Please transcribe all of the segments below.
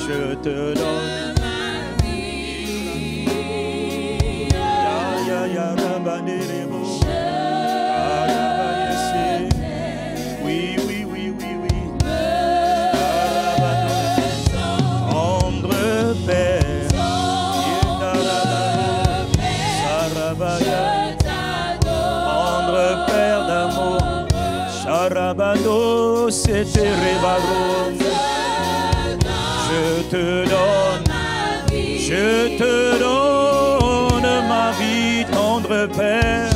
Je te donne ma vie. Ya ya rabanderebo. Oui, oui, oui, oui, oui. Tendre Père. Tendre Père d'amour. Charabado, c'était Rebaro. Je te donne ma vie, tendre Père.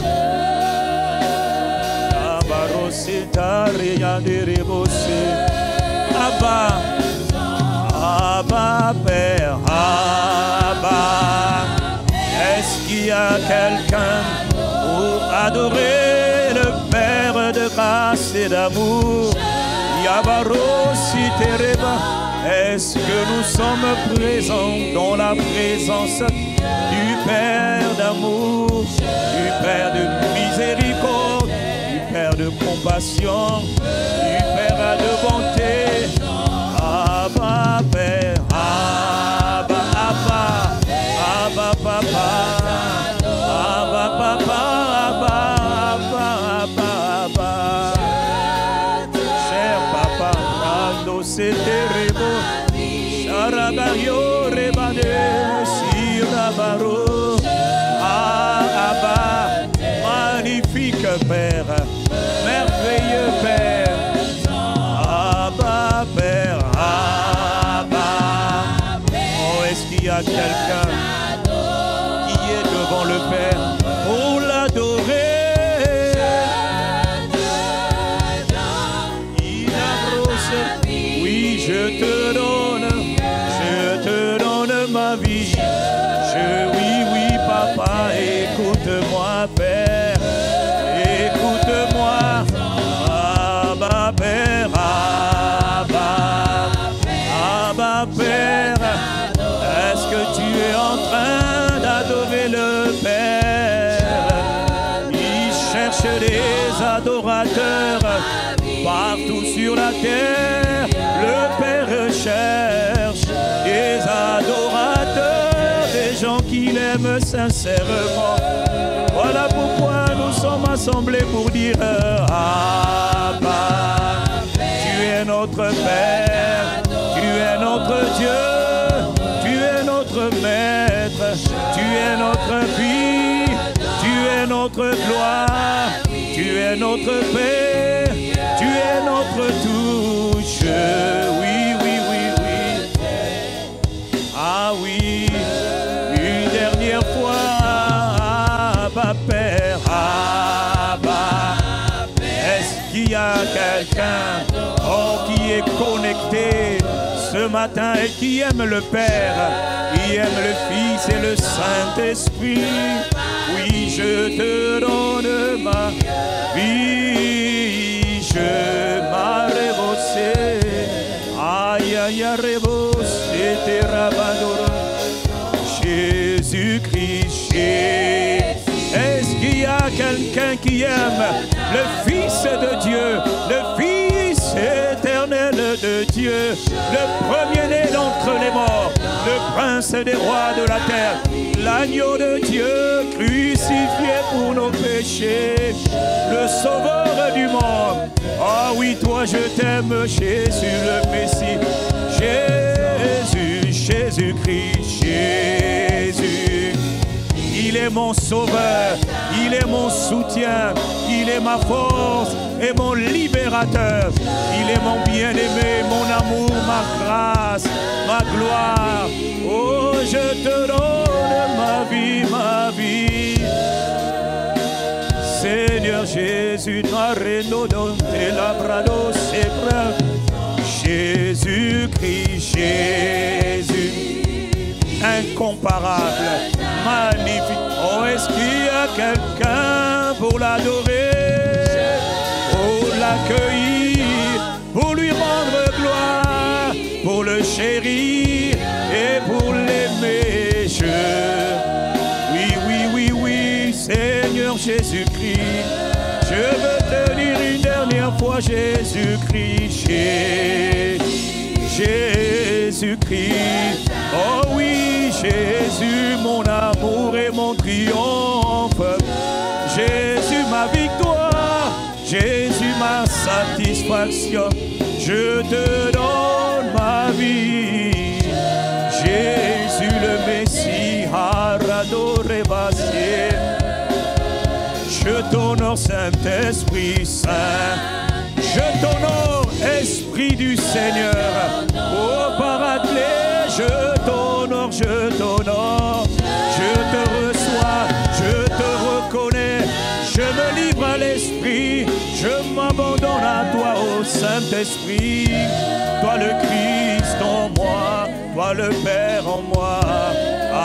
Abaro, c'est Aria de Rebosé. Abba, Abba, Père, Abba. Est-ce qu'il y a quelqu'un pour adorer le Père de grâce et d'amour? Yabaro, si Tereba. Est-ce que nous sommes présents dans la présence du Père d'amour, du Père de miséricorde, du Père de compassion, du Père de bonté? Abba, Père, Abba, Abba, Abba, Papa, Abba, Papa, Abba, Abba, Abba, Abba. Cher Papa, Rando, c'est terrible. Sharabario, Rebane, Shirabaro. Abba, magnifique Père, merveilleux Père. Abba, Père, Abba. Oh, est-ce qu'il y a quelqu'un qui est devant le Père pour l'adorer? Oui, je te donne ma vie. Oui, oui, Papa, écoute-moi, Père. Écoute-moi. Abba, Père, Abba. Abba, Père. Est-ce que tu es en train d'adorer le Père? Il cherche des adorateurs partout sur la terre. Le Père cherche des adorateurs, des gens qui l'aiment sincèrement. Voilà pourquoi nous sommes assemblés pour dire Abba, tu es notre Père, tu es notre Dieu, tu es notre Maître, tu es notre vie, tu es notre gloire, tu es notre Père, tu es notre touche. Oui, oui, oui, oui. Ah oui, une dernière fois, Abba, Père, Abba. Est-ce qu'il y a quelqu'un qui est connecté ce matin et qui aime le Père, qui aime le Fils et le Saint-Esprit? Oui, je te donne ma vie, je m'arrêve. Aïe, aïe, aïe, t'es rabadora. Jésus-Christ, est-ce qu'il y a quelqu'un qui aime le Fils de Dieu, le Fils éternel de Dieu, le premier-né d'entre les morts, le prince des rois de la terre, l'agneau de Dieu crucifié pour nos péchés, le sauveur du monde? Ah oui, toi je t'aime, Jésus le Messie, Jésus, Jésus-Christ, Jésus. Il est mon sauveur, il est mon soutien, il est ma force et mon libérateur. Il est mon bien-aimé, mon amour, ma grâce, ma gloire. Oh, je te donne ma vie, ma vie. Seigneur Jésus, Jésus-Christ, Jésus, incomparable, magnifique. Oh, est-ce qu'il y a quelqu'un pour l'adorer, pour l'accueillir, pour lui rendre gloire, pour le chérir et pour l'aimer? Oui, oui, oui, oui, Seigneur Jésus-Christ, Je veux te dire une dernière fois, Jésus-Christ, Jésus-Christ. Oh oui, Jésus, mon amour et mon triomphe. Jésus, ma victoire. Jésus, ma satisfaction. Je te donne ma vie. Jésus, le Messie, Haradoré Bassé. Je t'honore, Saint-Esprit Saint. Je t'honore, Esprit du Seigneur. Ô Paraclet, je t'honore, je t'honore. Je te reçois, je te reconnais. Je me livre à l'Esprit. Je m'abandonne à toi, ô Saint-Esprit. Toi le Christ en moi, toi le Père en moi.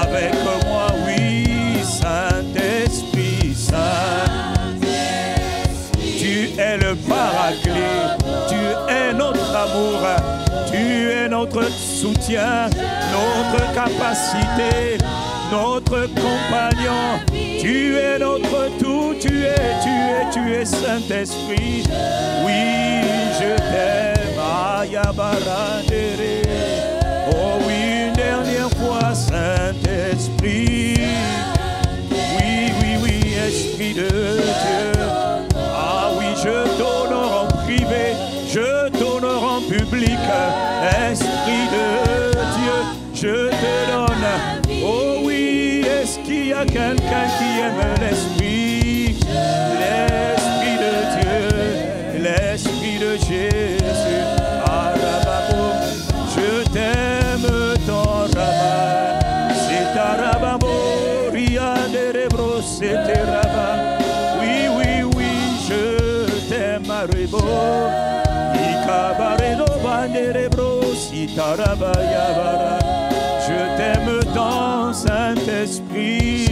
Avec moi, oui, Saint-Esprit Saint. Tu es le Paraclet, tu es notre amour, tu es notre soutien, notre capacité, notre compagnon. Tu es notre tout, tu es Saint-Esprit. Oui, je t'aime, Ayabarandere. Oh oui, une dernière fois, Saint-Esprit. Oui, Esprit de Dieu. Ah oui, je t'honore en privé, je t'honore en public. Esprit de Dieu, je te donne. Oh oui, est-ce qu'il y a quelqu'un qui aime l'Esprit? L'Esprit de Dieu, l'Esprit de Jésus. Arababo, je t'aime tant, Rabba. C'est Arababo, Ria de Rebro, c'est Rabba. Oui, je t'aime, Arebo. Ikabaredo, Banderebro, Sitaraba, Yabara. Je t'aime tant, Saint-Esprit,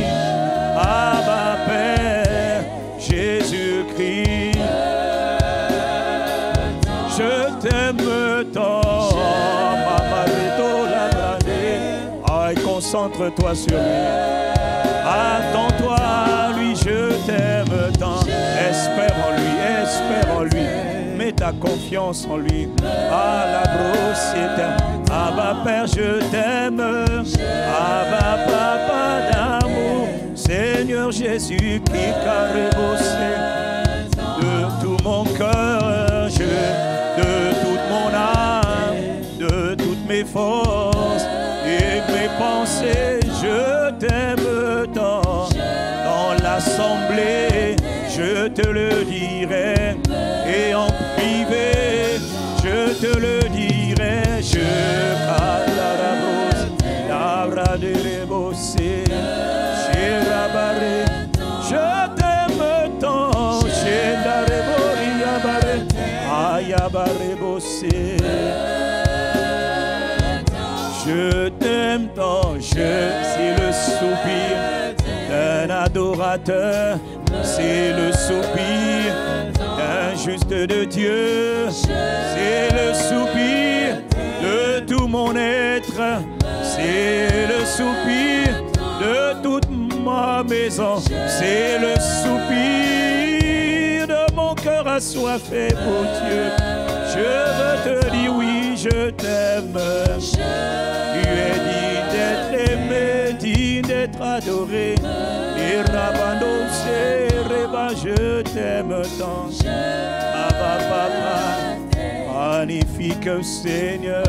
Abba Père, Jésus-Christ. Je t'aime tant, Mamareto Labrade. Ah, concentre-toi sur lui. Attends-toi à lui, je t'aime tant. Espère en lui. Mets ta confiance en lui. Ah, la brosse éternelle. Abba Père, je t'aime. Abba Papa d'amour. Seigneur Jésus qui carrebossé. De tout mon cœur, de toute mon âme, de toutes mes forces et mes pensées, je t'aime tant. Dans l'assemblée, je te le dirai. Et en privé, je te le dirai. Je de l'ébosser, je t'aime tant, je t'aime tant, c'est le soupir d'un adorateur, c'est le soupir d'un juste de Dieu, c'est le soupir de tout mon être. C'est le soupir de toute ma maison. C'est le soupir de mon cœur assoiffé pour Dieu. Je veux te dire oui, je t'aime. Tu es digne d'être aimé, digne d'être adoré. Et Rabando, c'est Reba, je t'aime tant. Abba Papa, magnifique Seigneur.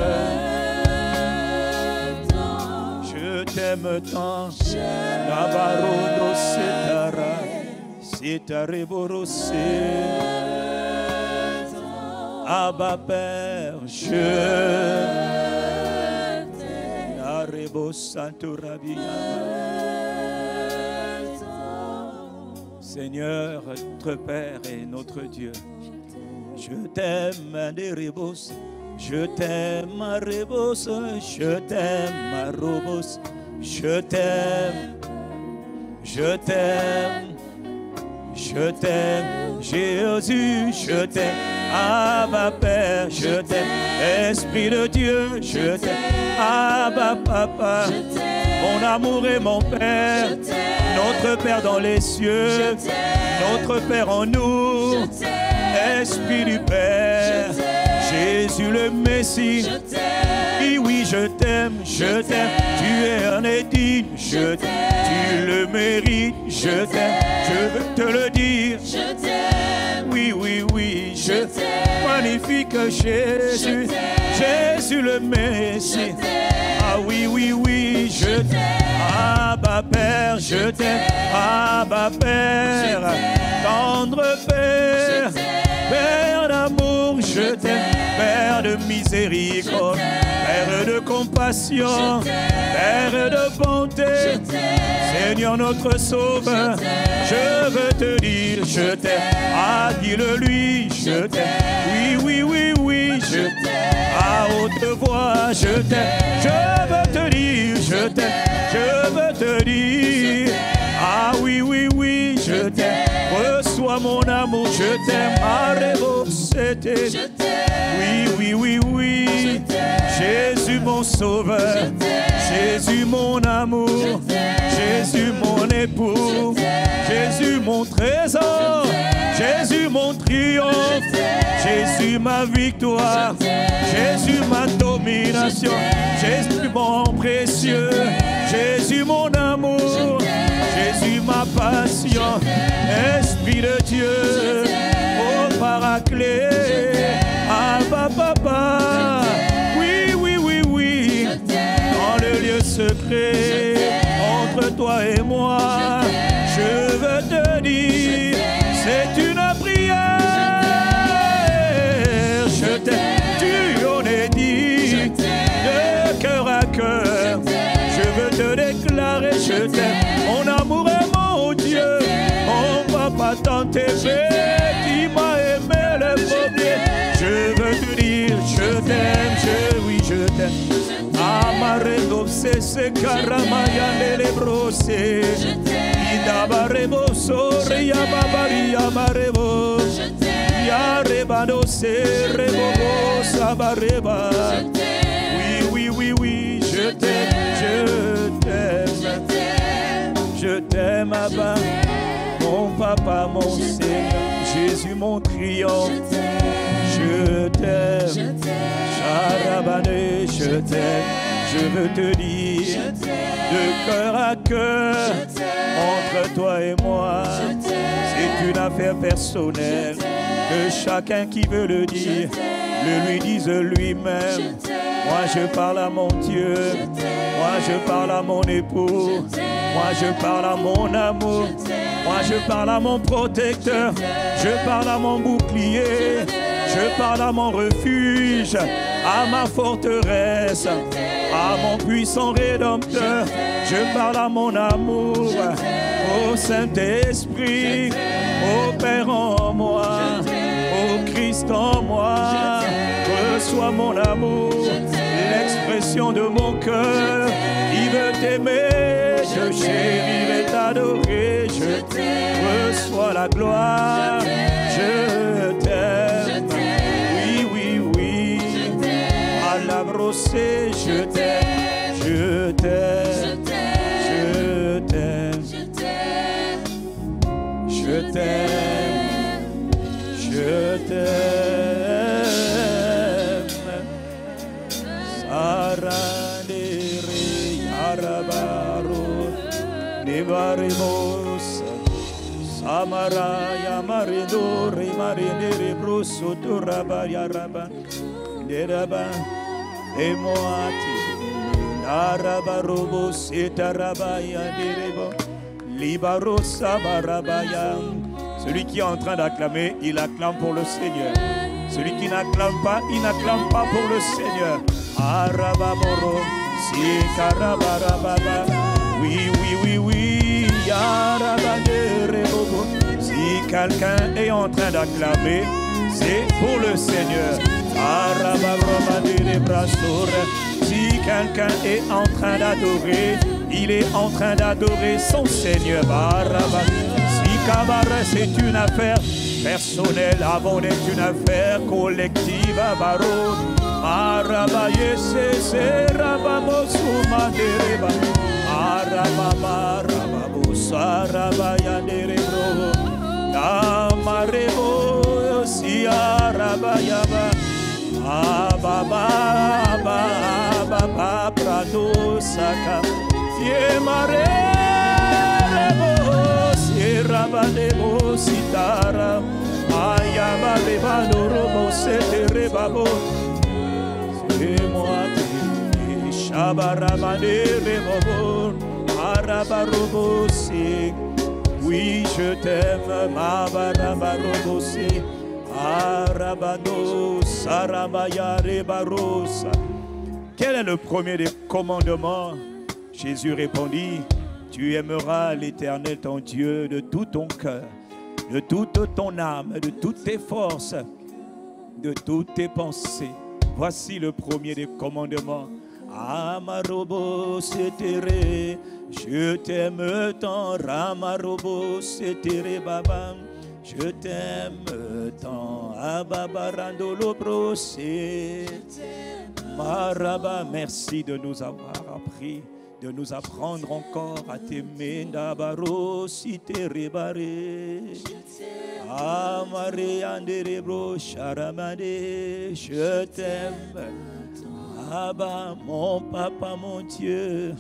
Je t'aime tant, Nabarodo Setara, Setareborosé. Abba Père, je t'aime. Narebo Santo Rabia. Seigneur, notre Père et notre Dieu, je t'aime, Neribos. Je t'aime, ma rebos, je t'aime, ma robos, je t'aime, je t'aime, je t'aime, Jésus, je t'aime, Abba Père, je t'aime, Esprit de Dieu, je t'aime, Abba Papa, mon amour et mon Père, notre Père dans les cieux, notre Père en nous, Esprit du Père, Jésus le Messie. Oui, oui, je t'aime, tu es un digne, je t'aime, tu le mérites, je t'aime, je veux te le dire. Oui, oui, oui, je t'aime, magnifique Jésus, Jésus le Messie. Ah oui, oui, oui, je t'aime, Abba Père, je t'aime, Abba Père, tendre Père, Père d'amour, je t'aime, Père de miséricorde, Père de compassion, Père de bonté, Seigneur notre Sauveur, je veux te dire, je t'aime, ah dis-le-lui, je t'aime, oui, oui, oui, oui, je t'aime, à haute voix, je t'aime, je veux te dire, je t'aime, je veux te dire, ah oui, oui, oui, je t'aime, reçois mon amour, je t'aime, arrêve, c'était, oui, oui, oui, oui, Jésus mon sauveur, Jésus mon amour, Jésus mon époux, Jésus mon trésor, Jésus mon triomphe, Jésus ma victoire, Jésus ma domination, Jésus mon précieux, Jésus mon amour, Jésus ma passion, Esprit de Dieu, ô Paraclet, Abba Papa, oui, oui, oui, oui, dans le lieu secret, entre toi et moi, je veux te dire, c'est une prière, je t'aime, tu en es dit, de cœur à cœur, je veux te déclarer, je t'aime, mon amour est mon Dieu, mon papa tant aimé, qui m'a aimé le premier, je veux te dire, je t'aime, oui, je t'aime, Amaredo se karamaya le brose, Idabarebo sore ya babari ya marebo, ya rebado se rebo sabareba, oui, oui, oui, oui, je t'aime, je t'aime, Abba, mon papa, mon Seigneur, Jésus mon triomphe, je t'aime, Charabane, je t'aime, je veux te dire, de cœur à cœur, entre toi et moi, c'est une affaire personnelle, que chacun qui veut le dire, le lui dise lui-même. Moi je parle à mon Dieu, moi je parle à mon époux, moi je parle à mon amour, moi je parle à mon protecteur, je parle à mon bouclier, je parle à mon refuge, à ma forteresse, à mon puissant rédempteur, je parle à mon amour, au Saint-Esprit, au Père en moi, au Christ en moi, reçois mon amour, l'expression de mon cœur, il veut t'aimer, je chérirai t'adorer, je reçois la gloire, je t'aime, oui, oui, oui, à la brossée, je t'aime, je t'aime, je t'aime, je t'aime, je t'aime, Saranere Yarabaro Nevaremos Samaraya Marido Remarine Brusso Turaba Yaraba Neraba Emoati Narabarobo Setarabaya Nerebo Libaro Sabarabaya. Celui qui est en train d'acclamer, il acclame pour le Seigneur. Celui qui n'acclame pas, il n'acclame pas pour le Seigneur. Arabamoro, si karabarababa. Oui, oui, oui, oui. Yarabaderebobo. Si quelqu'un est en train d'acclamer, c'est pour le Seigneur. Arabarobaderebrasor. Si quelqu'un est en train d'adorer, il est en train d'adorer son Seigneur. C'est une affaire personnelle, avant d'être une affaire collective. Arabaye se rabamosuma dereba. Arababa rababo sarabaya derebro. Abba, Prado, Saka, Yemare, Rabadebo, Sitara, Ayama, Rebano, Robo, Sete, Rebabo, c'est moi, Shabaramane, Rebobo, Arabarobo, c'est. Oui, je t'aime, Mabarabarobo, c'est. Arabado, Sarabaya, Rebarosa. Quel est le premier des commandements? Jésus répondit, tu aimeras l'Éternel ton Dieu de tout ton cœur, de toute ton âme, de toutes tes forces, de toutes tes pensées. Voici le premier des commandements. Amarobo setere, je t'aime tant, Ramarobo setere babam. Je t'aime tant, Ababarandolo brosé. Maraba, merci de nous avoir appris, de nous apprendre encore à t'aimer. Ndabaro, si te rébaré. Amare, anderebro, charamade. Je t'aime, Abba, mon papa, mon Dieu.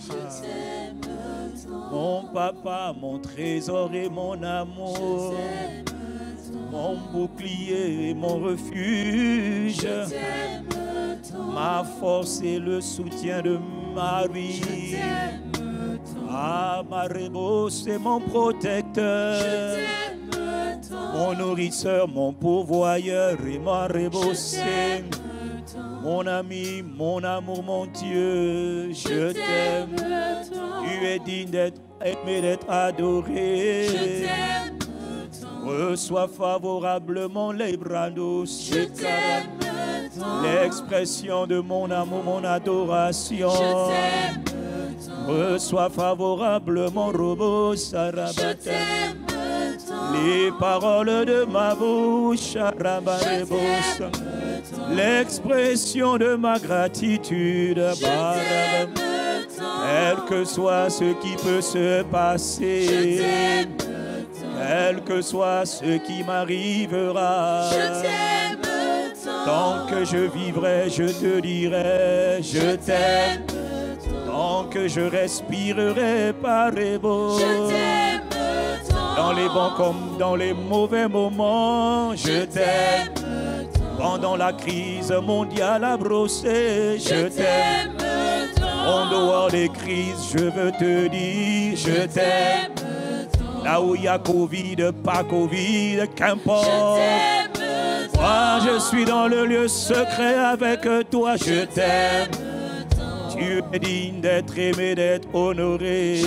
Mon papa, mon trésor et mon amour. Mon bouclier et mon refuge, ma force et le soutien de ma vie. Ah, Marebo, c'est mon protecteur, mon nourrisseur, mon pourvoyeur et Marebo, c'est mon ami, mon amour, mon Dieu. Je t'aime, tu es digne d'être aimé, d'être adoré. Reçois favorablement les brandos, l'expression de mon amour, mon adoration. Reçois favorablement Robo Sarabata, les paroles de ma bouche, Arabarebos, l'expression de ma gratitude, quel que soit ce qui peut se passer. Quel que soit ce qui m'arrivera, tant que je vivrai, je te dirai, je t'aime. Tant que je respirerai par les beaux, dans les bons comme dans les mauvais moments, je t'aime. Pendant la crise mondiale à brosser, je t'aime. En dehors des crises, je veux te dire, je t'aime. Là où il y a Covid, pas Covid, qu'importe. Moi, je suis dans le lieu secret avec toi, je t'aime. Tu es digne d'être aimé, d'être honoré.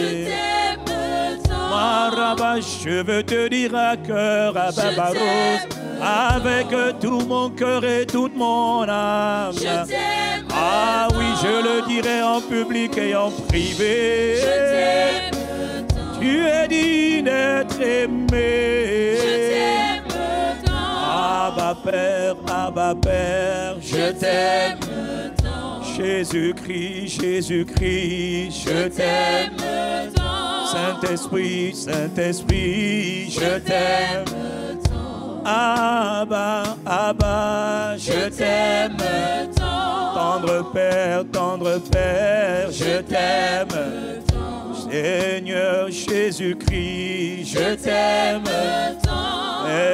Maraba, je veux te dire à cœur, à Babaros, avec tout mon cœur et toute mon âme. Ah oui, je le dirai en public et en privé. Tu es digne d'être aimé. Abba Père, je t'aime. Jésus-Christ, Jésus-Christ, je t'aime. Saint-Esprit, Saint-Esprit, je t'aime. Abba, je t'aime. Tendre Père, je t'aime. Seigneur Jésus-Christ, je t'aime.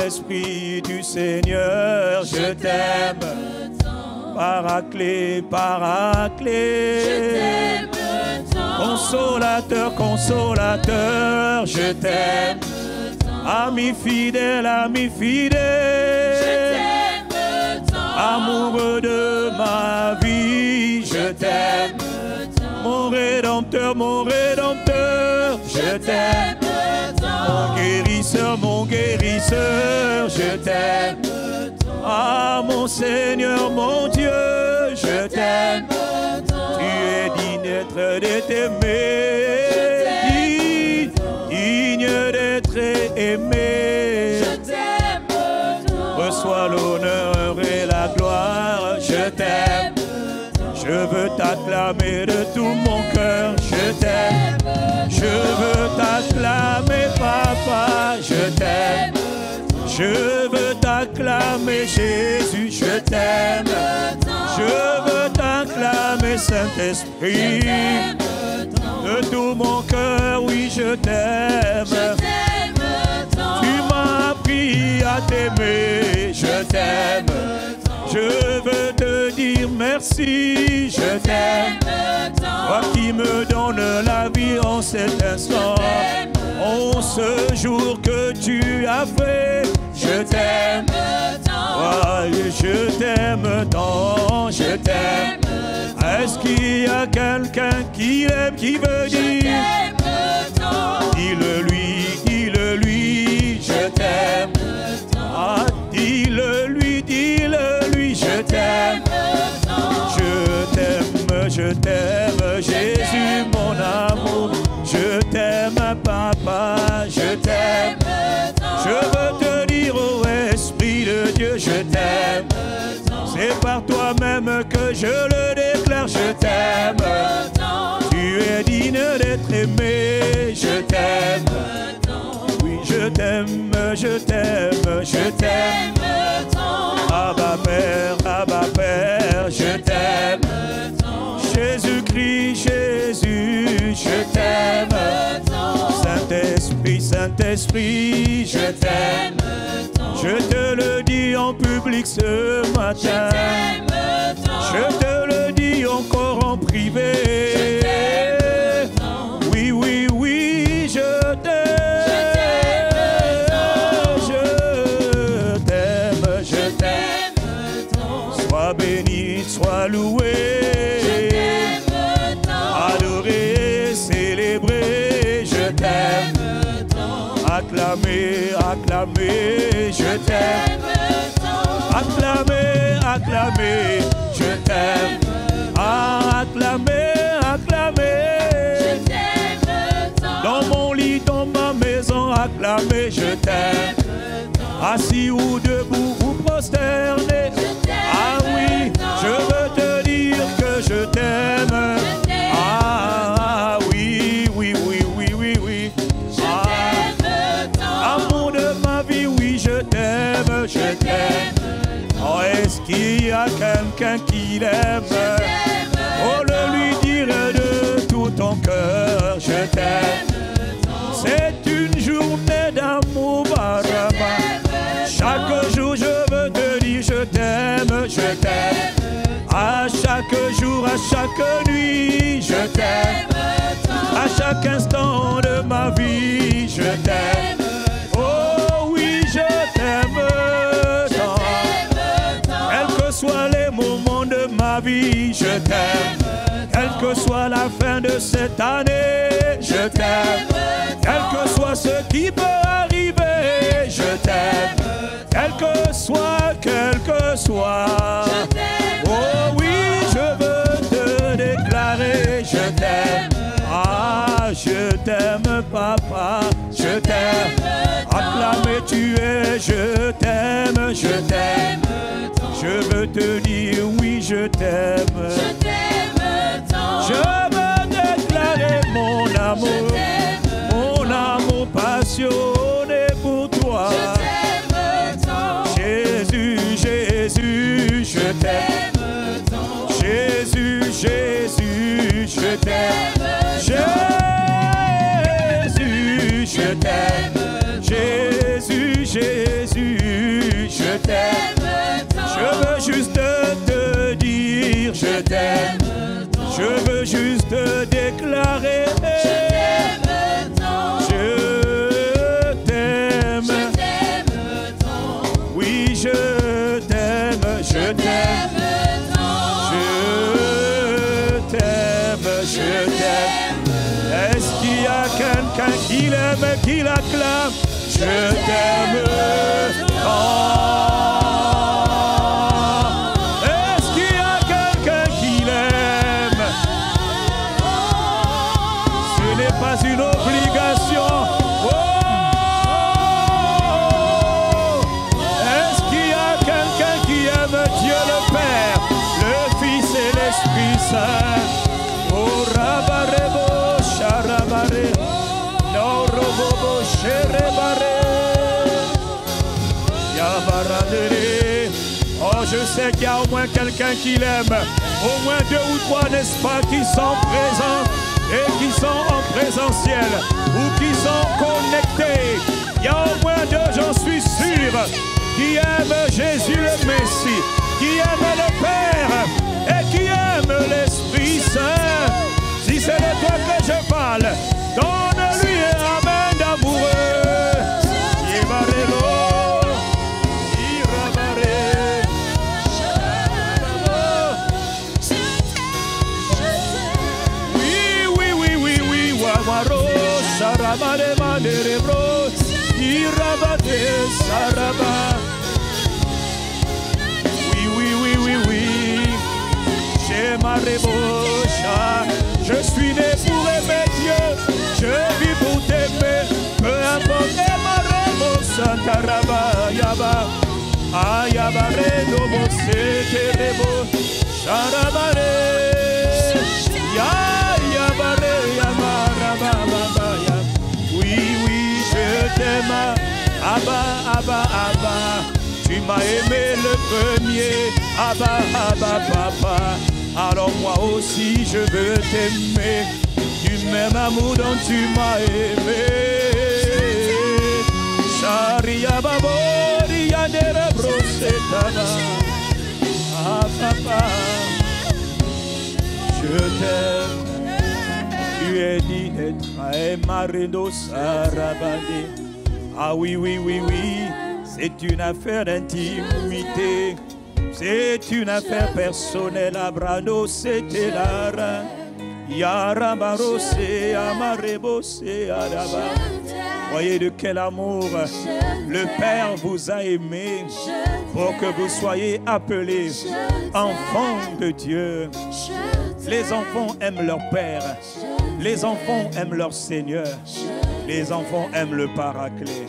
Esprit du Seigneur, je t'aime. Paraclet, consolateur, consolateur, je t'aime. Ami fidèle, amoureux de ma vie, je t'aime. Mon rédempteur, je t'aime. Mon guérisseur, je t'aime. Ah, mon Seigneur, mon Dieu, je t'aime. Tu es digne d'être aimé, digne d'être aimé. Reçois l'honneur et la gloire, je t'aime. Je veux t'acclamer de tout mon cœur, je t'aime. Je veux t'acclamer, papa, je t'aime. Je veux t'acclamer, Jésus, je t'aime. Saint-Esprit. De tout mon cœur, oui, je t'aime. Tu m'as appris à t'aimer, je t'aime. Je veux te dire merci, je t'aime. Toi qui me donnes la vie en cet instant, en ce jour que tu as fait, je t'aime. Je t'aime tant, je t'aime. Est-ce qu'il y a quelqu'un qui l'aime, qui veut dire? Dis-le lui, je t'aime. Ah, dis-le lui, je t'aime. Je t'aime, Jésus mon amour. Je t'aime, papa, je t'aime. Je veux te dire, oh Esprit de Dieu, je t'aime. C'est par toi-même que je le déclare, je t'aime. Tu es digne d'être aimé, je t'aime. Oui, je t'aime, je t'aime, je t'aime. Abba Père, je t'aime. Jésus-Christ, Jésus, je t'aime. Saint-Esprit, Saint-Esprit, je t'aime. Je te le dis en public ce matin. Je te le dis encore en privé. Oui, oui, oui, je t'aime. Je t'aime, je t'aime. Sois béni, sois loué. Adoré, célébré, je t'aime. Acclamé, acclamé, je t'aime. Acclamé, acclamé, je t'aime. Acclamé, acclamé. Dans mon lit, dans ma maison, acclamé, je t'aime. Assis ou debout ou prosterné. Ah oui, je veux te dire que je t'aime. Ah oui, oui, oui, oui, oui, oui. Amour de ma vie, oui, je t'aime, je t'aime. Oh, est-ce qu'il y a quelqu'un qui l'aime? Oh, le lui dire de tout ton cœur, je t'aime. C'est une journée d'amour, baraba. Chaque jour, je veux te dire, je t'aime, je t'aime. À chaque jour, à chaque nuit, je t'aime. À chaque instant de ma vie, je t'aime. Oh oui, je t'aime tant. Quels que soient les moments de ma vie, je t'aime. Quelle que soit la fin de cette année, je t'aime. Quel que soit ce qui peut arriver, je t'aime. Quel que soit, oh oui, je veux te déclarer, je t'aime. Ah, je t'aime, papa, je t'aime. Acclamé tu es, je t'aime, je t'aime. Je veux te dire, oui, je t'aime. Je veux déclarer mon amour passionné pour toi. Jésus, Jésus, je t'aime. Jésus, Jésus, je t'aime. Jésus, je t'aime. Jésus, Jésus, je t'aime. Je veux juste te dire, je t'aime. Je veux juste te déclarer. Je t'aime. Oui, je t'aime, je t'aime. Je t'aime, je t'aime. Est-ce qu'il y a quelqu'un qui l'aime, qui l'acclame? Je t'aime. Est-ce qu'il y a quelqu'un qui l'aime? Ce n'est pas une obligation. Est-ce qu'il y a quelqu'un qui aime Dieu le Père, le Fils et l'Esprit Saint? Oh, rabarebo, charabare, no robobo, cherebare, yabaradere, oh, je sais qu'il y a au moins quelqu'un qui l'aime. Au moins 2 ou 3, n'est-ce pas, qui sont présents et qui sont en présentiel ou qui sont connectés. Il y a au moins 2, j'en suis sûr, qui aiment Jésus le Messie, qui aiment le Père et qui aiment l'Esprit Saint. Si c'est de toi que je parle, donne-lui un amen d'amoureux. Je suis né pour aimer Dieu, je vis pour t'aimer, peu importe ma réponse, Santaraba, Yaba, Ayabare, Dobo, Seterebo, Charabare, Yabare, Yamaraba, oui, je t'aime, Abba, Abba, Abba, tu m'as aimé le premier, Abba, Papa. Alors moi aussi je veux t'aimer du même amour dont tu m'as aimé. Sharia babori yandere brosetana. Ah papa, je t'aime. Tu es dit d'être Marino Sarabade. Ah oui, c'est une affaire d'intimité. C'est une affaire personnelle, Abrano, c'était l'ara. Yarabaro, c'est Amarebo, c'est Araba. Voyez de quel amour le Père vous a aimé pour que vous soyez appelés enfants de Dieu. Les enfants aiment leur Père. Les enfants aiment leur Seigneur. Les enfants aiment le Paraclet.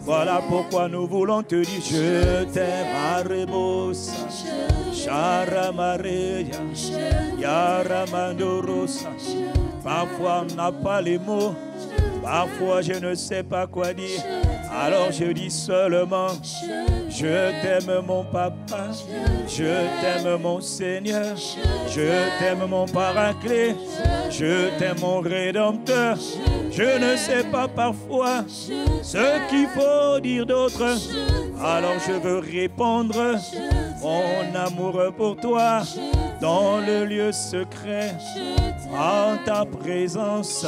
Voilà pourquoi nous voulons te dire je t'aime, Arebosa, Charamareya, Yaramandorosa. Parfois on n'a pas les mots, parfois je ne sais pas quoi dire. Alors je dis seulement je t'aime mon papa, je t'aime mon Seigneur, je t'aime mon Paraclet, je t'aime mon Rédempteur. Je ne sais pas parfois ce qu'il faut dire d'autre. Alors je veux répondre mon amour pour toi dans le lieu secret, en ta présence.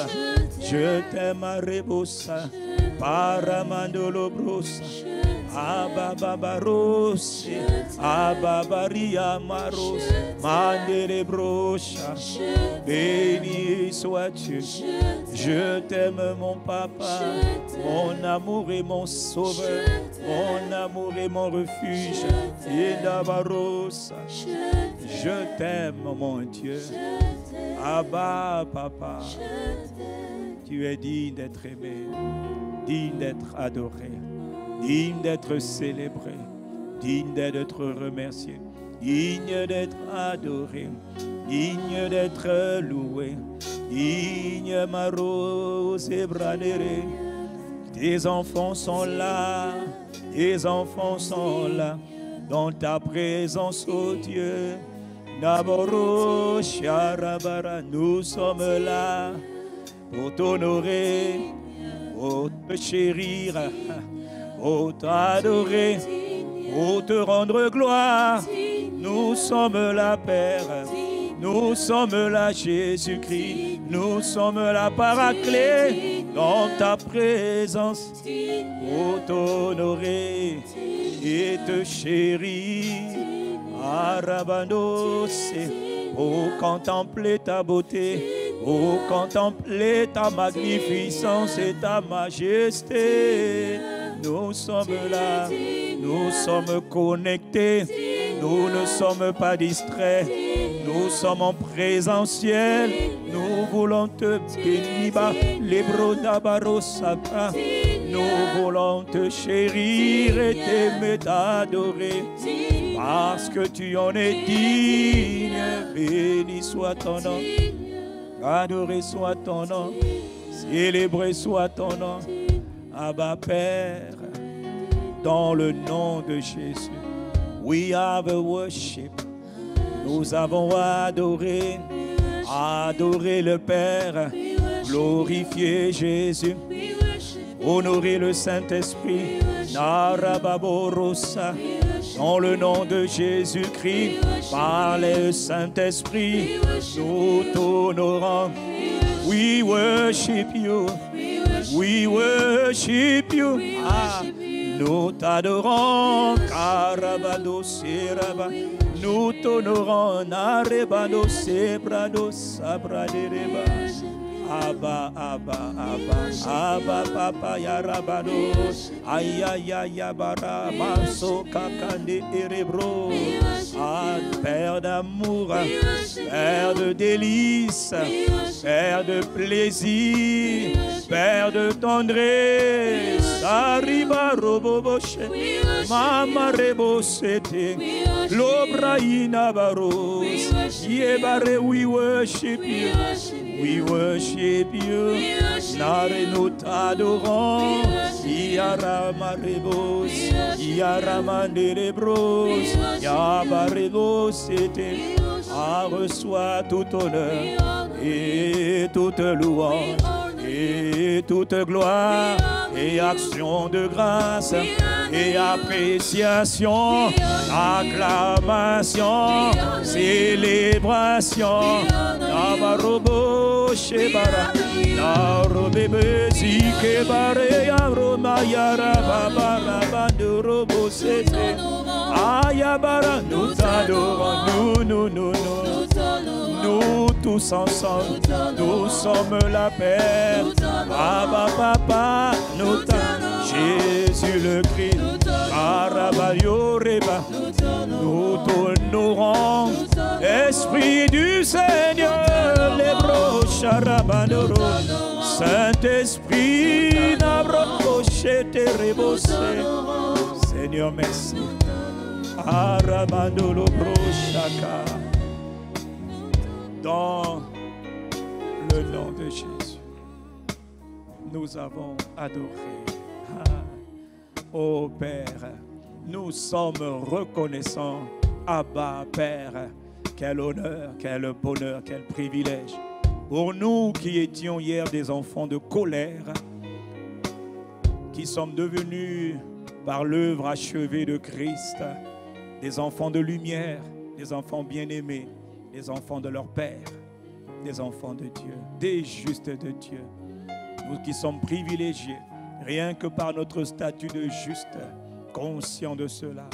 Je t'aime à Rebosa, Paramandolo Brosa, Abababaros, Ababaria Maros, Mandere Brocha. Béni sois-tu. Je t'aime mon papa, mon amour et mon sauveur, mon amour et mon refuge. Yedabarosa. Je t'aime mon Dieu. Abba papa. Tu es digne d'être aimé, digne d'être adoré, digne d'être célébré, digne d'être remercié, digne d'être adoré, digne d'être loué, digne ma rose et branéré. Tes enfants sont là, tes enfants sont là, dans ta présence, ô Dieu. Naboro Sharabara, nous sommes là pour t'honorer, pour te chérir, pour t'adorer, pour te rendre gloire. Nous sommes là, Père, nous sommes là, Jésus-Christ, nous sommes là, Paraclet, dans ta présence, pour t'honorer et te chérir. Arabanos, pour contempler ta beauté, pour contempler ta magnificence et ta majesté. Nous sommes là, nous sommes connectés, nous ne sommes pas distraits, nous sommes en présentiel, nous voulons te bénir, les brodabarosaka. Nous voulons te chérir et t'aimer, t'adorer, parce que tu en es digne. Béni soit ton nom, adoré soit ton nom, célébré soit ton nom. Abba Père, dans le nom de Jésus, We have worship. Nous avons adoré, adoré le Père, glorifié Jésus, honoré le Saint-Esprit, Narababorosa, dans le nom de Jésus-Christ, par le Saint-Esprit, nous t'honorons. We worship you, we worship you. Ah, nous t'adorons, Karabado Seraba. Nous t'honorons, Narebado Sebrado Sabradereba. Abba, Abba, Abba, Abba, Papa, Yarabados, Ayaya, Bara, Maso, Kakande, Erebro, Père d'amour, Père de délices, Père de plaisir, Père de tendresse, Arriba, Roboboche, Mama Rebosete, Lobraïna Baros, Yebare, we worship you. We worship you, Nare nous t'adorons, Yarama Rebos, Yarama Nerebros, Yabarebos, c'était, reçoit tout honneur et toute louange et toute gloire et action de grâce et appréciation, acclamation, célébration, Navarobo Shebara, Narobebe Zike Bare Yaroma Yarababa Bandorobo Sete, Ayabara, nous t'adorons, nous tous ensemble, nous sommes la paix, Abba Papa, nous t'adorons, Jésus le Christ, Arabayo Reba, nous t'honorons, Esprit du Seigneur, les broches Arabandoro, Saint-Esprit, Nabroche Terebose, Seigneur merci, Arabandolo Brochaka, dans le nom de Jésus, nous avons adoré. Ô Père, nous sommes reconnaissants. Abba, Père, quel honneur, quel bonheur, quel privilège. Pour nous qui étions hier des enfants de colère, qui sommes devenus par l'œuvre achevée de Christ, des enfants de lumière, des enfants bien-aimés, des enfants de leur Père, des enfants de Dieu, des justes de Dieu. Nous qui sommes privilégiés, rien que par notre statut de juste, conscients de cela,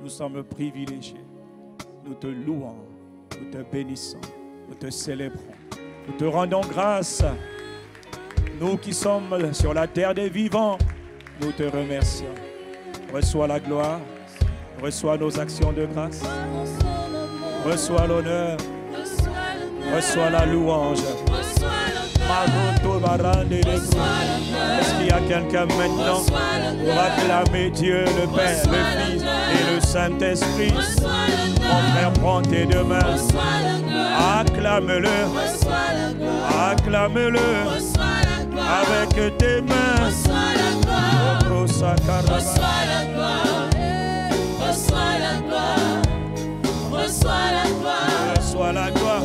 nous sommes privilégiés. Nous te louons, nous te bénissons, nous te célébrons, nous te rendons grâce. Nous qui sommes sur la terre des vivants, nous te remercions. Reçois la gloire, reçois nos actions de grâce, reçois l'honneur, reçois la louange. Est-ce qu'il y a quelqu'un maintenant pour acclamer Dieu, le Père, le Fils et le Saint-Esprit? Mon frère, prends tes deux mains, acclame-le, acclame-le avec tes mains. Reçois la gloire, reçois la gloire, reçois la gloire, reçois la gloire, reçois la gloire,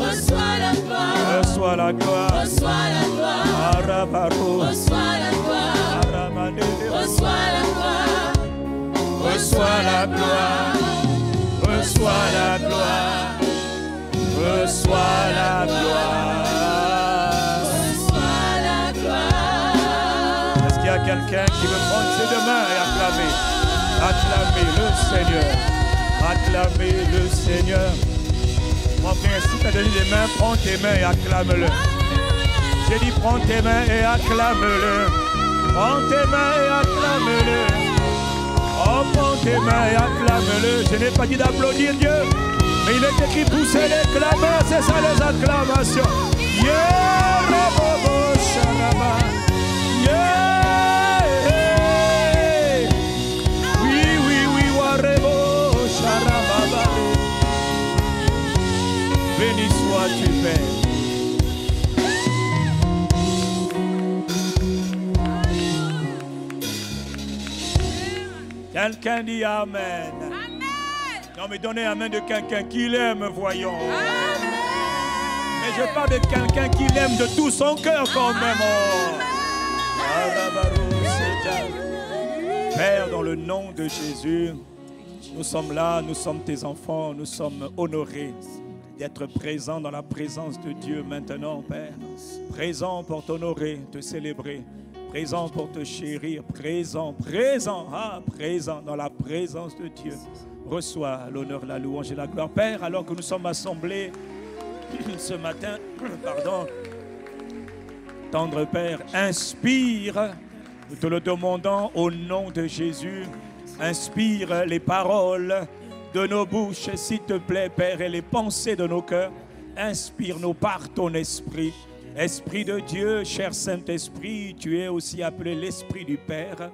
reçois la gloire, reçois la gloire, Arabaro, reçois la gloire, Aramane, reçois la gloire, reçois la gloire, reçois la gloire, reçois la gloire, reçois la gloire. Est-ce qu'il y a quelqu'un qui veut prendre ses deux mains et acclamer? Acclamer le Seigneur, acclamer le Seigneur. Mon frère, si tu as donné les mains, prends tes mains et acclame-le. J'ai dit prends tes mains et acclame-le. Prends tes mains et acclame-le. Oh, prends tes mains et acclame-le. Je n'ai pas dit d'applaudir Dieu, mais il est écrit pousser les clameurs, c'est ça les acclamations. Yeah, Rebobo, Sharaba. Yeah. Oui, oui, oui, Warebo, Sharaba. Béni sois-tu, Père. Quelqu'un dit Amen. Amen. Non, mais donnez la main de quelqu'un qui l'aime, voyons. Mais je parle de quelqu'un qui l'aime de tout son cœur quand même. Père, dans le nom de Jésus, nous sommes là, nous sommes tes enfants, nous sommes honorés d'être présents dans la présence de Dieu maintenant, Père. Présents pour t'honorer, te célébrer. Présent pour te chérir, présent dans la présence de Dieu. Reçois l'honneur, la louange et la gloire. Père, alors que nous sommes assemblés ce matin, tendre Père, inspire, nous te le demandons au nom de Jésus, inspire les paroles de nos bouches, s'il te plaît, Père, et les pensées de nos cœurs. Inspire-nous par ton esprit. Esprit de Dieu, cher Saint-Esprit, tu es aussi appelé l'Esprit du Père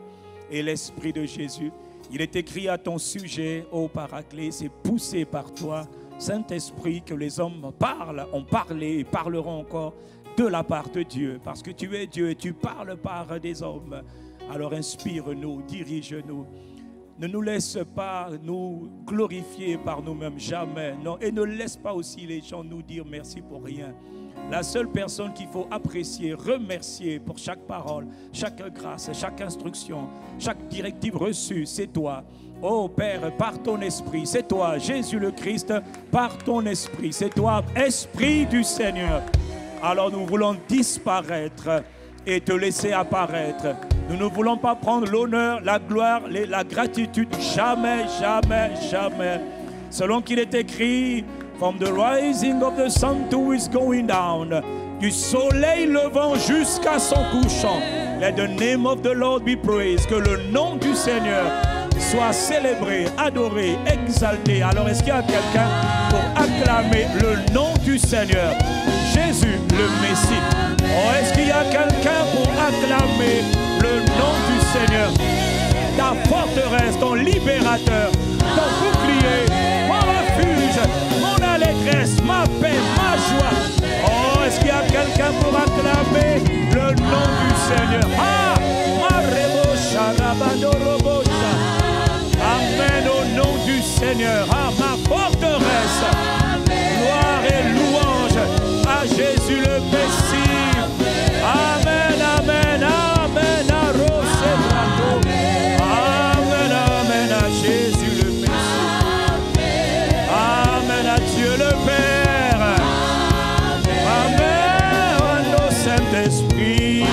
et l'Esprit de Jésus. Il est écrit à ton sujet, ô Paraclet, c'est poussé par toi, Saint-Esprit, que les hommes parlent, ont parlé et parleront encore de la part de Dieu. Parce que tu es Dieu et tu parles par des hommes. Alors inspire-nous, dirige-nous. Ne nous laisse pas nous glorifier par nous-mêmes, jamais. Non, et ne laisse pas aussi les gens nous dire merci pour rien. La seule personne qu'il faut apprécier, remercier pour chaque parole, chaque grâce, chaque instruction, chaque directive reçue, c'est toi. Oh Père, par ton esprit, c'est toi, Jésus le Christ, par ton esprit, c'est toi, Esprit du Seigneur. Alors nous voulons disparaître et te laisser apparaître. Nous ne voulons pas prendre l'honneur, la gloire, la gratitude, jamais, jamais, jamais. Selon qu'il est écrit, from the rising of the sun to its going down, du soleil levant jusqu'à son couchant, let the name of the Lord be praised, que le nom du Seigneur soit célébré, adoré, exalté. Alors est-ce qu'il y a quelqu'un pour acclamer le nom du Seigneur, Jésus le Messie? Oh, est-ce qu'il y a quelqu'un pour acclamer le nom du Seigneur, ta forteresse, ton libérateur, ton bouclier, mon refuge, mon allégresse, ma paix, ma joie? Oh, est-ce qu'il y a quelqu'un pour acclamer le nom du Seigneur? Ah, amen au nom du Seigneur. Ah, ma forteresse, gloire et louange à Jésus le Messie. Amen, amen, amen, amen, amen à Jésus le Messie. Amen à Dieu le Père. Amen au Saint-Esprit.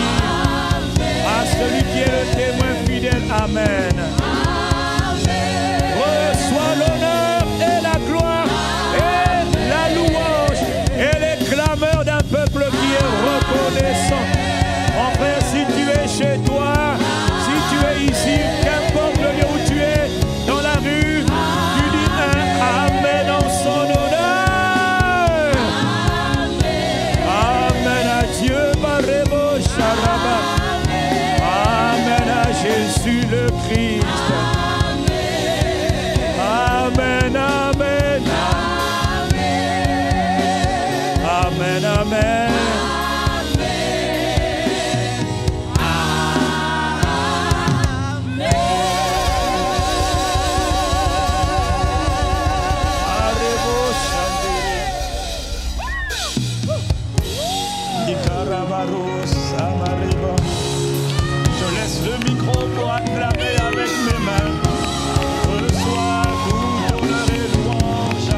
À celui qui est le témoin fidèle. Amen. Reçois l'honneur et la gloire et la louange et les clameurs d'un peuple qui est reconnaissant. Mon frère, si tu es chez toi, si tu es ici, qu'importe le lieu où tu es, dans la rue, tu dis un amen en son honneur. Amen à Dieu, Barebo Sharaba. Amen à Jésus le Christ. Amen, amen. Amen, amen. Je laisse le micro pour acclamer avec mes mains. Reçois tout honneur et louange.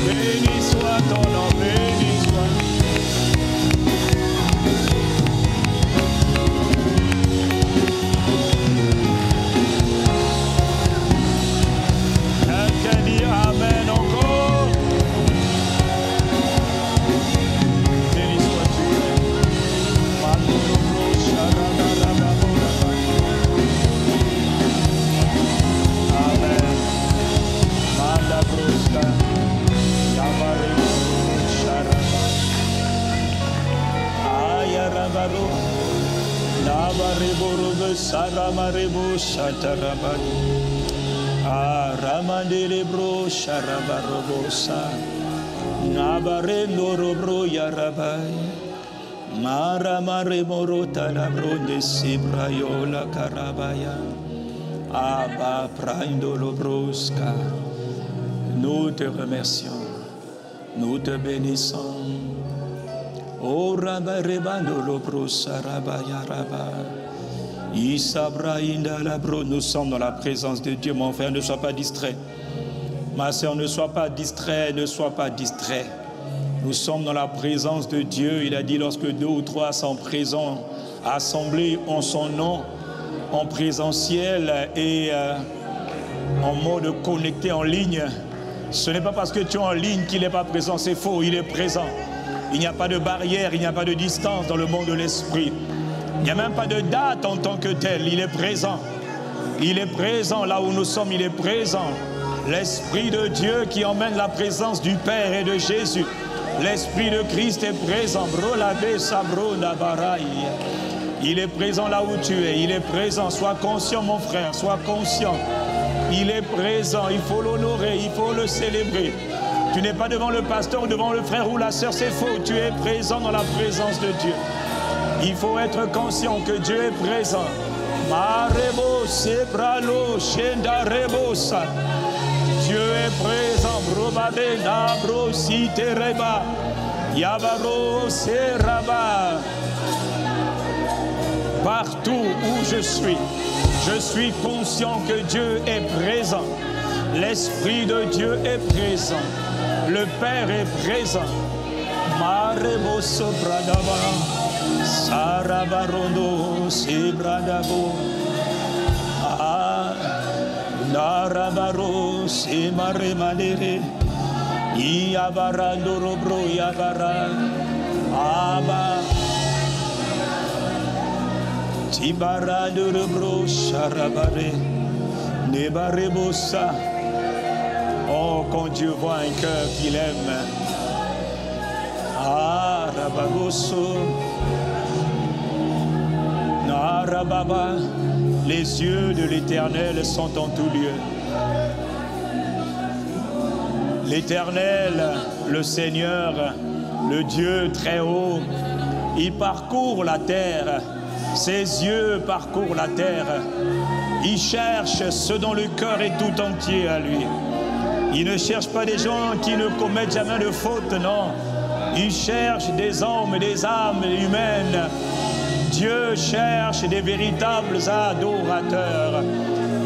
Béni soit ton nom, béni soit. Quelqu'un dit amen encore. Béni sois-tu. Amen. Manda brusca. Yamarebo Sharaba. Ayarabaro. Nabarebo Robe Saramarebo Shatarabani. Ramandele bro sharabarobosa nabarendo robro yarabai Maramare morota la bronde sibrayola karabaya. Abba prindolo brusca. Nous te remercions. Nous te bénissons. Oh rabba rebandolo brusa rabaya rabba. Nous sommes dans la présence de Dieu. Mon frère, ne sois pas distrait. Ma soeur, ne sois pas distrait, ne sois pas distrait. Nous sommes dans la présence de Dieu. Il a dit, lorsque 2 ou 3 sont présents, assemblés en son nom, en présentiel et en mode connecté en ligne, ce n'est pas parce que tu es en ligne qu'il n'est pas présent, c'est faux, il est présent. Il n'y a pas de barrière, il n'y a pas de distance dans le monde de l'esprit. Il n'y a même pas de date en tant que tel, il est présent. Il est présent là où nous sommes, il est présent. L'Esprit de Dieu qui emmène la présence du Père et de Jésus. L'Esprit de Christ est présent. Il est présent là où tu es, il est présent. Sois conscient mon frère, sois conscient. Il est présent, il faut l'honorer, il faut le célébrer. Tu n'es pas devant le pasteur ou devant le frère ou la sœur, c'est faux. Tu es présent dans la présence de Dieu. Il faut être conscient que Dieu est présent. Marebo sebralo shenda rebosa. Dieu est présent. Brobade nabro sitereba. Yabaro seraba. Partout où je suis conscient que Dieu est présent. L'Esprit de Dieu est présent. Le Père est présent. Marebo sobradaba. Sarabarondo sebradabo. Narabaro semaremanere. Iabarando robro yabara. Aba. Tibarando robro charabare. Nebarebosa. Oh, quand Dieu voit un cœur qu'il aime. Ah, Rabagoso. Narababa. Les yeux de l'Éternel sont en tout lieu. L'Éternel, le Seigneur, le Dieu très haut, il parcourt la terre. Ses yeux parcourent la terre. Il cherche ce dont le cœur est tout entier à lui. Il ne cherche pas des gens qui ne commettent jamais de faute, non. Il cherche des hommes et des âmes humaines. Dieu cherche des véritables adorateurs,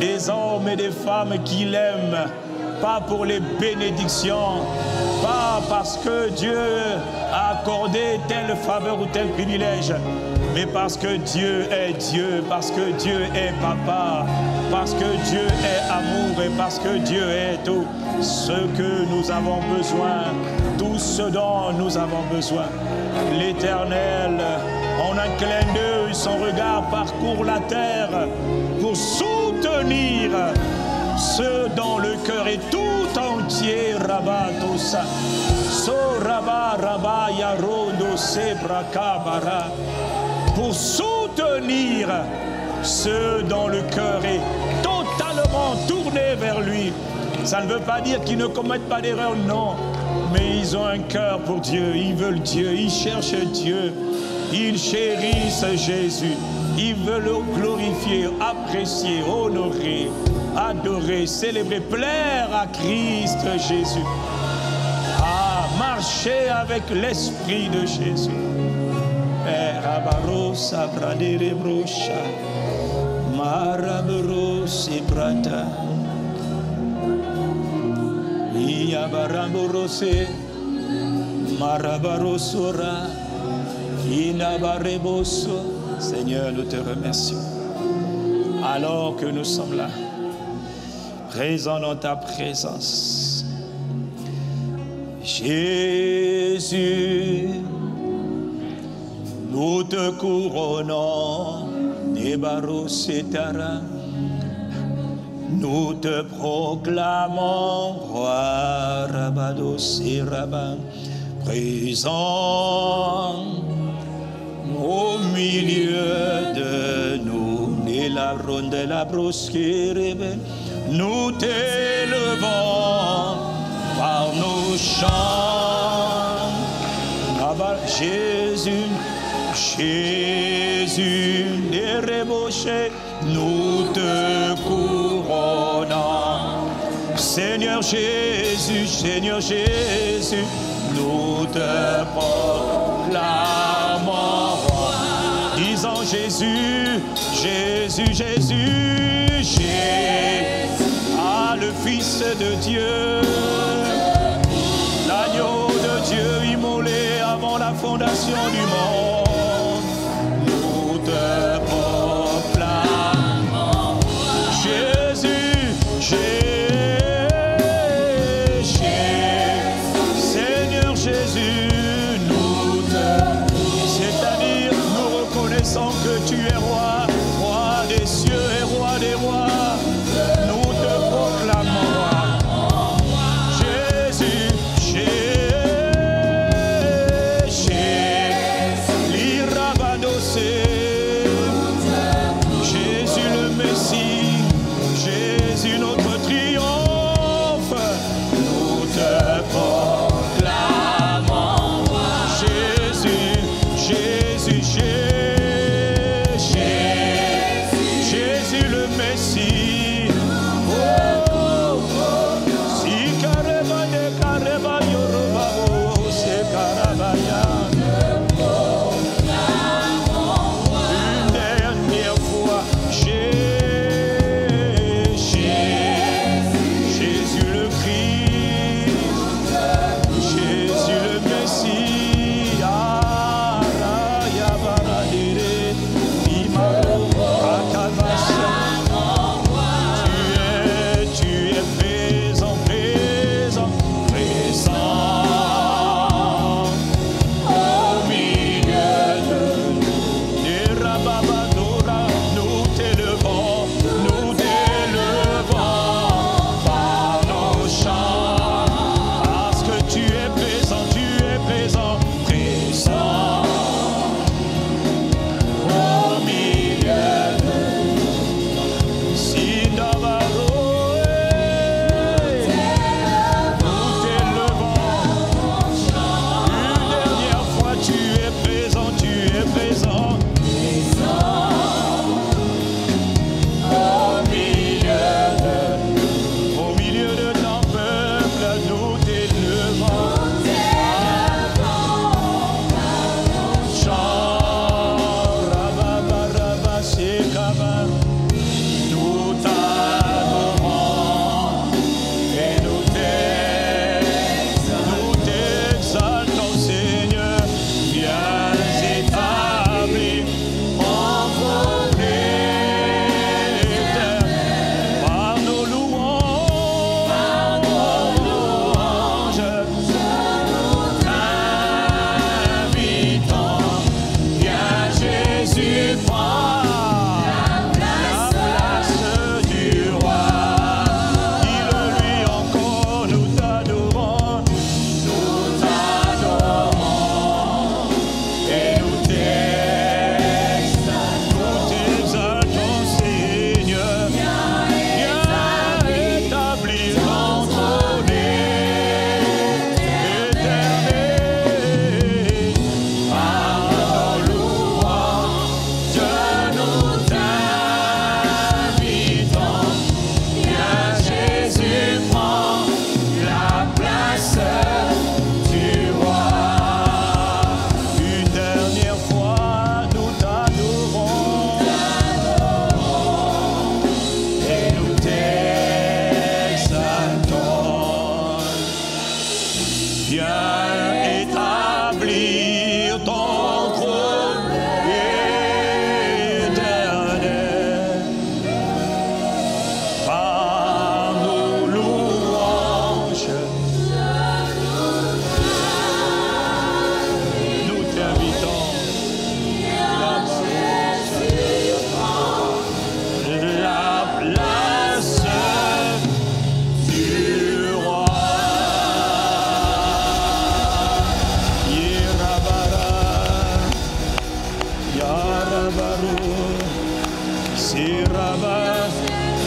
des hommes et des femmes qui l'aiment, pas pour les bénédictions, pas parce que Dieu a accordé telle faveur ou tel privilège, mais parce que Dieu est Dieu, parce que Dieu est papa, parce que Dieu est amour et parce que Dieu est tout ce que nous avons besoin, tout ce dont nous avons besoin. L'Éternel, en un clin d'œil, son regard parcourt la terre pour soutenir ceux dont le cœur est tout entier. Rabatosa, so raba raba yarondo sebrakabara, pour soutenir ceux dont le cœur est totalement tourné vers lui. Ça ne veut pas dire qu'ils ne commettent pas d'erreur, non. Mais ils ont un cœur pour Dieu, ils veulent Dieu, ils cherchent Dieu. Ils chérissent Jésus. Ils veulent le glorifier, apprécier, honorer, adorer, célébrer, plaire à Christ Jésus. Ah, marcher avec l'Esprit de Jésus. Rabarosa bradere brosha. Marabrose brata. Iabaramborose. Marabarosora. Seigneur, nous te remercions. Alors que nous sommes là, présents dans ta présence, Jésus, nous te couronnons, nous te proclamons, roi Rabados et Rabbin, présent au milieu de nous, et la ronde de la brosquère, nous t'élevons par nos chants. Jésus, Jésus, nous te couronnons. Seigneur Jésus, nous te proclamons roi. Disons Jésus, le Fils de Dieu, l'agneau de Dieu immolé avant la fondation du monde. Nous te proclamons Jésus, Seigneur Jésus, c'est-à-dire nous reconnaissons que tu es roi, roi des cieux et roi des rois. Nous te proclamons roi. Jésus, Jésus le Messie, Jésus notre triomphe, nous te proclamons roi. Jésus, Jésus le Messie. Si Karabaya, c'est Karabaya.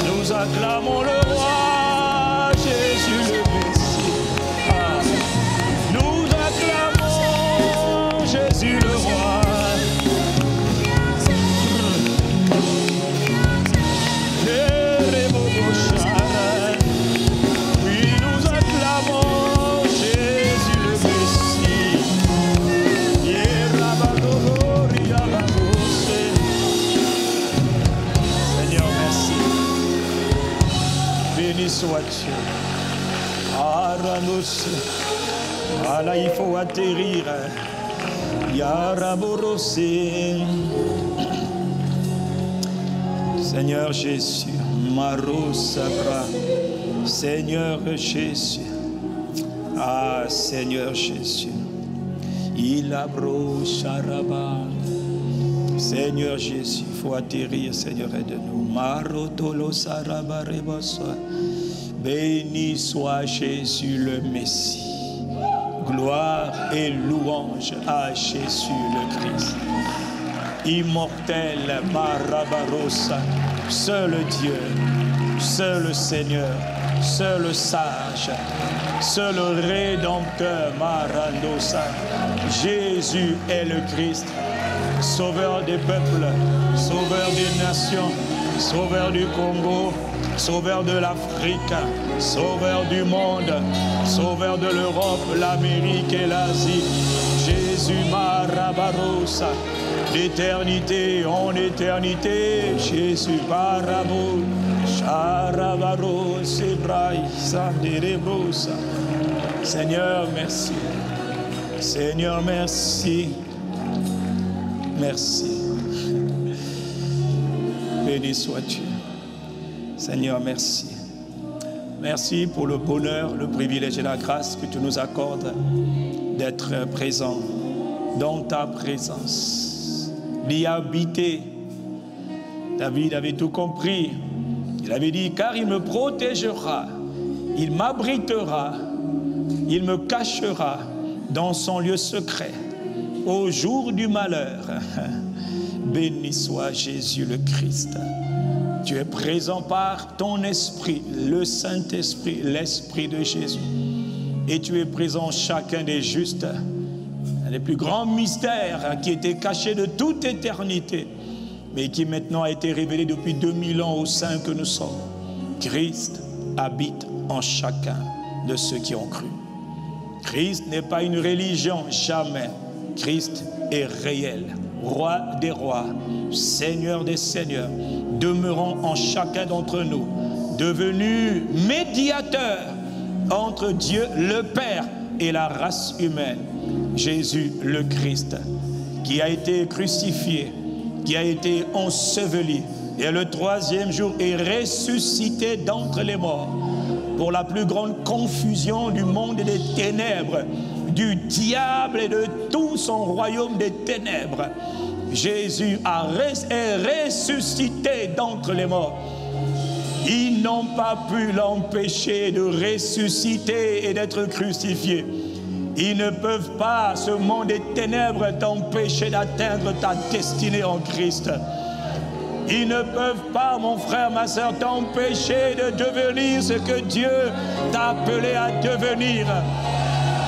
Nous acclamons le roi, Jésus le Messie. Nous acclamons Jésus le roi. Yaraboros. Ah là, il faut atterrir. Yaraboros. Seigneur Jésus, Marosabra. Seigneur Jésus. Ah, Seigneur Jésus. Ilabro Sharaba. Seigneur Jésus, il faut atterrir, Seigneur, aide-nous. Marotolo Saraba Rebosa. Béni soit Jésus le Messie. Gloire et louange à Jésus le Christ. Immortel Marabarosa, seul Dieu, seul Seigneur, seul sage, seul Rédempteur Marandosa. Jésus est le Christ, sauveur des peuples, sauveur des nations, sauveur du Congo, sauveur de l'Afrique, sauveur du monde, sauveur de l'Europe, l'Amérique et l'Asie. Jésus Marabarosa, d'éternité en éternité, Jésus Barabo, Charabaro, Sebraï, Sanderebrosa. Seigneur, merci. Seigneur, merci. Merci. Béni sois-tu. Seigneur, merci. Merci pour le bonheur, le privilège et la grâce que tu nous accordes d'être présent dans ta présence, d'y habiter. David avait tout compris. Il avait dit, car il me protégera, il m'abritera, il me cachera dans son lieu secret au jour du malheur. Béni soit Jésus le Christ. Tu es présent par ton esprit, le Saint-Esprit, l'Esprit de Jésus. Et tu es présent chacun des justes. Les plus grands mystères qui étaient cachés de toute éternité, mais qui maintenant a été révélé depuis 2000 ans au sein que nous sommes. Christ habite en chacun de ceux qui ont cru. Christ n'est pas une religion, jamais. Christ est réel, roi des rois, seigneur des seigneurs, demeurant en chacun d'entre nous, devenu médiateur entre Dieu le Père et la race humaine. Jésus le Christ, qui a été crucifié, qui a été enseveli, et le troisième jour est ressuscité d'entre les morts, pour la plus grande confusion du monde des ténèbres, du diable et de tout son royaume des ténèbres. Jésus est ressuscité d'entre les morts. Ils n'ont pas pu l'empêcher de ressusciter et d'être crucifié. Ils ne peuvent pas, ce monde des ténèbres, t'empêcher d'atteindre ta destinée en Christ. Ils ne peuvent pas, mon frère, ma soeur, t'empêcher de devenir ce que Dieu t'a appelé à devenir.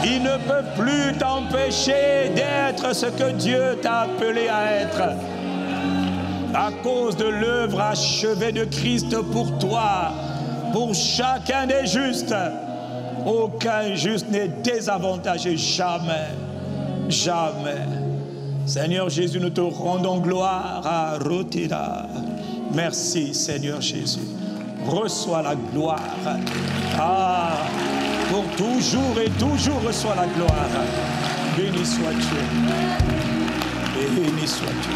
Ils ne peuvent plus t'empêcher d'être ce que Dieu t'a appelé à être. À cause de l'œuvre achevée de Christ pour toi, pour chacun des justes. Aucun juste n'est désavantagé, jamais, jamais. Seigneur Jésus, nous te rendons gloire à Rotira. Merci Seigneur Jésus. Reçois la gloire. Ah, pour toujours et toujours reçois la gloire. Béni sois-tu. Béni sois-tu.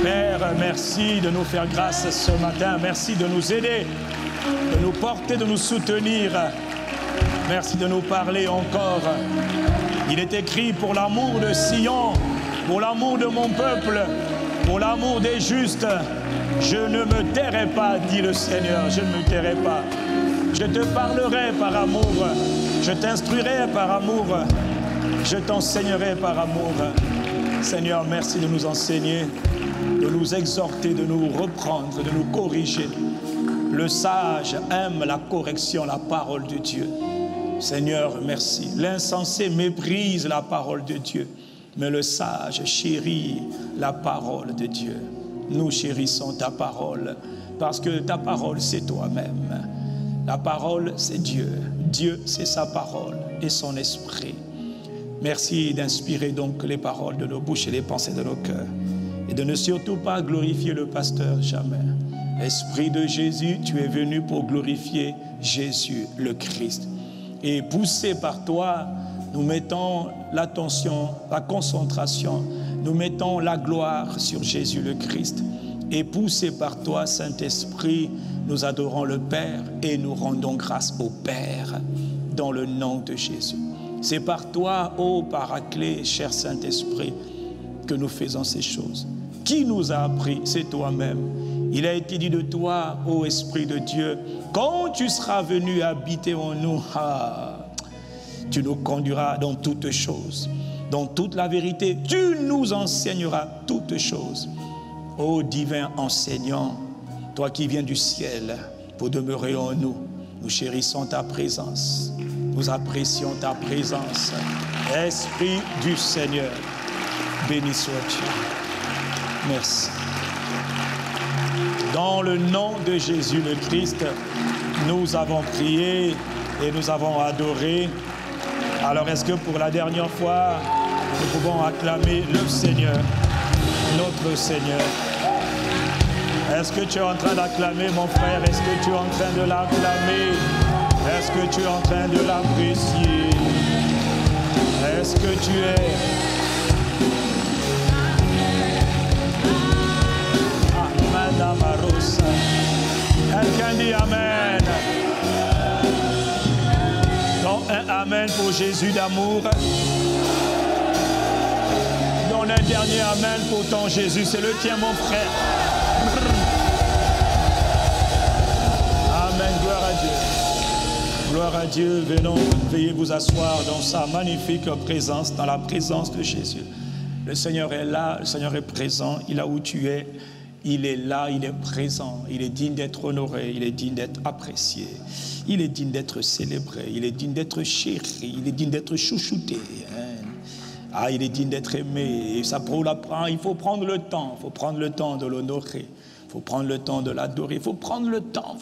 Père, merci de nous faire grâce ce matin. Merci de nous aider, de nous porter, de nous soutenir. Merci de nous parler encore. Il est écrit, pour l'amour de Sion, pour l'amour de mon peuple, pour l'amour des justes, je ne me tairai pas, dit le Seigneur, je ne me tairai pas. Je te parlerai par amour, je t'instruirai par amour, je t'enseignerai par amour. Seigneur, merci de nous enseigner, de nous exhorter, de nous reprendre, de nous corriger. Le sage aime la correction, la parole de Dieu. Seigneur, merci. L'insensé méprise la parole de Dieu, mais le sage chérit la parole de Dieu. Nous chérissons ta parole, parce que ta parole, c'est toi-même. La parole, c'est Dieu. Dieu, c'est sa parole et son esprit. Merci d'inspirer donc les paroles de nos bouches et les pensées de nos cœurs, et de ne surtout pas glorifier le pasteur jamais, Esprit de Jésus, tu es venu pour glorifier Jésus le Christ. Et poussé par toi, nous mettons l'attention, la concentration, nous mettons la gloire sur Jésus le Christ. Et poussé par toi, Saint-Esprit, nous adorons le Père et nous rendons grâce au Père dans le nom de Jésus. C'est par toi, ô Paraclet, cher Saint-Esprit, que nous faisons ces choses. Qui nous a appris? C'est toi-même. Il a été dit de toi, ô Esprit de Dieu, quand tu seras venu habiter en nous, tu nous conduiras dans toutes choses, dans toute la vérité. Tu nous enseigneras toutes choses. Ô divin enseignant, toi qui viens du ciel pour demeurer en nous, nous chérissons ta présence, nous apprécions ta présence. Esprit du Seigneur, béni sois-tu. Merci. Dans le nom de Jésus le Christ, nous avons prié et nous avons adoré. Alors est-ce que pour la dernière fois, nous pouvons acclamer le Seigneur, notre Seigneur? Est-ce que tu es en train d'acclamer, mon frère? Est-ce que tu es en train de l'acclamer? Est-ce que tu es en train de l'apprécier? Est-ce que tu es... Madame Arosa. Quelqu'un dit Amen. Donc un Amen pour Jésus d'amour. Donne un dernier Amen pour ton Jésus. C'est le tien, mon frère. Amen. Gloire à Dieu. Gloire à Dieu. Venons, veuillez vous asseoir dans sa magnifique présence, dans la présence de Jésus. Le Seigneur est là, le Seigneur est présent. Il est là où tu es. Il est là, il est présent, il est digne d'être honoré, il est digne d'être apprécié, il est digne d'être célébré, il est digne d'être chéri, il est digne d'être chouchouté. Ah, il est digne d'être aimé. Et ça pour l'apprendre, il faut prendre le temps de l'honorer, il faut prendre le temps de l'adorer, il faut prendre le temps,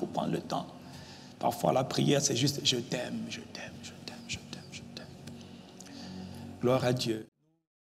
Parfois la prière c'est juste je t'aime, je t'aime, je t'aime, je t'aime, je t'aime. Gloire à Dieu.